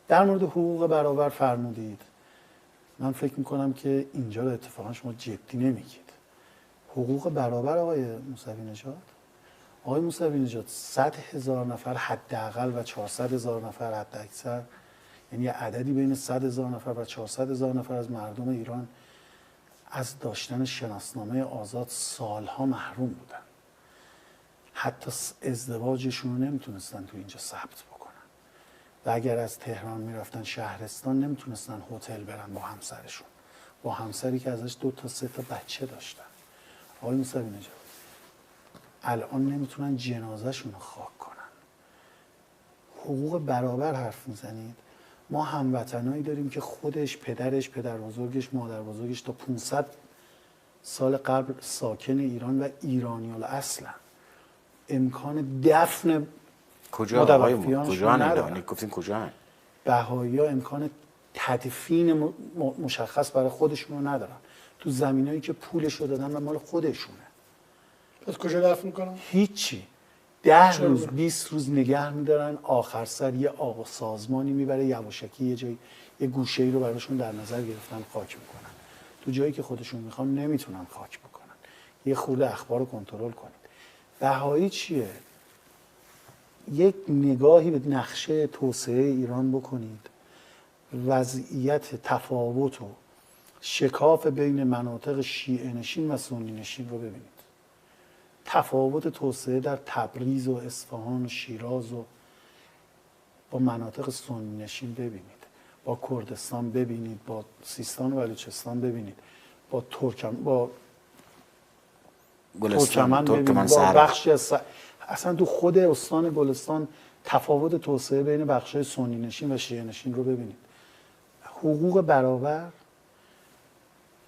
در مورد حقوق برابر فرمودید. من فکر میکنم که اینجا رو اتفاقا شما جدی نمیگید. حقوق برابر آقای موسوی نژاد، آقای موسوی نژاد 100,000 نفر حداقل و 400,000 نفر حداکثر، یعنی یه عددی بین 100,000 نفر و 400,000 نفر از مردم ایران از داشتن شناسنامه آزاد سالها محروم بودن. حتی ازدواجشون رو نمیتونستن تو اینجا ثبت بکنن و اگر از تهران میرفتن شهرستان نمیتونستن هتل برن با همسرشون، با همسری که ازش 2 تا 3 تا بچه داشتن. آقای موسوی نژاد الان نمیتونن جنازه‌شون رو خاک کنن. حقوق برابر حرف میزنید. ما هموطنایی داریم که خودش، پدرش، پدر بزرگش، مادر بزرگش تا 500 سال قبل ساکن ایران و ایرانی الاصلن. امکان دفن متوفیانشون ندارن. گفتین کجا؟ بهائی‌ها امکان تدفین مشخص برای خودشون رو ندارن. تو زمینایی که پولش رو دادن و مال خودشونه. پس کجا دفن میکنن؟ هیچی. 10 روز 20 روز نگه میدارن، آخر سر یه آقا سازمانی میبره یواشکی یه جایی یه گوشه‌ای رو براشون در نظر گرفتن خاک میکنن. تو جایی که خودشون میخوان نمیتونن خاک بکنن. یه خورده اخبار رو کنترل کنید. بهایی چیه؟ یک نگاهی به نقشه توسعه ایران بکنید. وضعیت تفاوت و شکاف بین مناطق شیعه نشین و سنی نشین رو ببینید. تفاوت توسعه در تبریز و اصفهان و شیراز و با مناطق سنی نشین ببینید. با کردستان ببینید، با سیستان و بلوچستان ببینید، با ترکمن ببینید، با بخشی از اصلا تو خود استان گلستان تفاوت توسعه بین بخش‌های سنی نشین و شیعه نشین رو ببینید. حقوق برابر،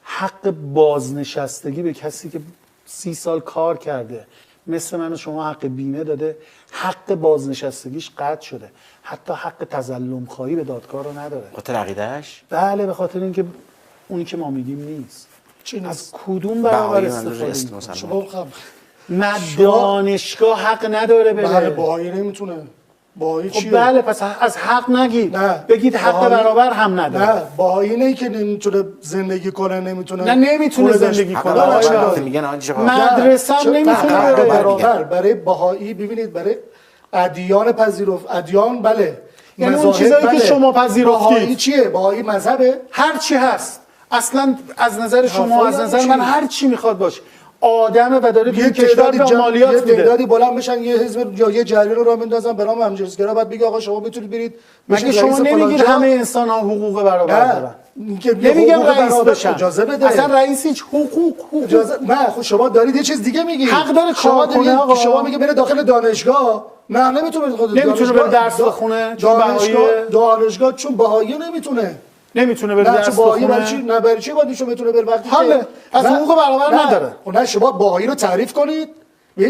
حق بازنشستگی به کسی که 30 سال کار کرده مثل من و شما حق بیمه داده، حق بازنشستگیش قطع شده، حتی حق تظلم خواهی به دادگاه رو نداره. خاطر عقیده‌اش؟ بله، به خاطر اینکه اونی که ما میگیم نیست. از کدوم برابر استفاده شما نه دانشگاه حق نداره بره. بله بهایی نمیتونه. بهایی چیه؟ بله پس از حق نگید. نه. بگید حق برابر هم نداره. نه بهایی نه که نمیتونه زندگی کنه، نمیتونه نمیتونه زندگی کنه. میگن مدرسه هم نمیتونه بره. برابر برای بهایی ببینید، برای ادیان پذیرفت، ادیان بله، یعنی اون چیزایی که شما پذیرفتید. بهایی چیه؟ بهایی مذهبه؟ هر چی هست. اصلا از نظر شما، از نظر من هر چی میخواد باشه. آدمه و داره توی کشور به مالیات میده. یه تعدادی بلند بشن یه حزب یا یه جریان رو راه بندازن به نام همجنسگرا، بعد بگه آقا شما میتونید برید. مگه شما نمیگید همه انسان ها حقوق برابر دارن؟ نمیگم رئیس بشن. اجازه بده. اصلا رئیس هیچ حقوق اجازه نه. خب شما دارید یه چیز دیگه میگید. حق داره کار کنه آقا. شما میگه بره داخل دانشگاه. نه نمیتونه بره درس بخونه. دانشگاه چون بهایی نمیتونه بره درس بخونه. نه برای چی باید ایشون بتونه بره وقتی که از حقوق برابر نداره؟ نه شما بهایی رو تعریف کنید.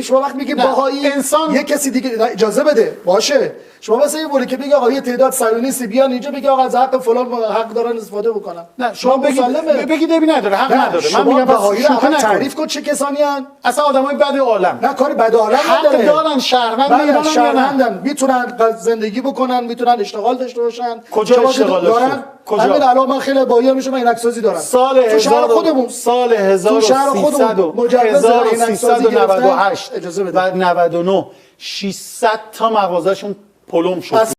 شما وقتی میگه بهایی انسان یه کسی دیگه اجازه بده باشه. شما مثلا یه بولی که بگه آقا یه تعداد صهیونیستی بیان اینجا بگه آقا از حق فلان حق دارن استفاده بکنن. نه شما بگید نداره، حق نداره. من میگم بهایی رو تعریف کن چه کسانی ان؟ اصلا آدمای بد عالم. نه کاری بد عالم نداره. حق دارن، شهروندن، میتونن زندگی بکنن، میتونن اشتغال داشته باشن. کجا اشتغال دارن؟ همین الان من خیلی بایی میشم این عکسازی دارن. سال 1398 و 99 600 تا مغازه‌شون پلم شد.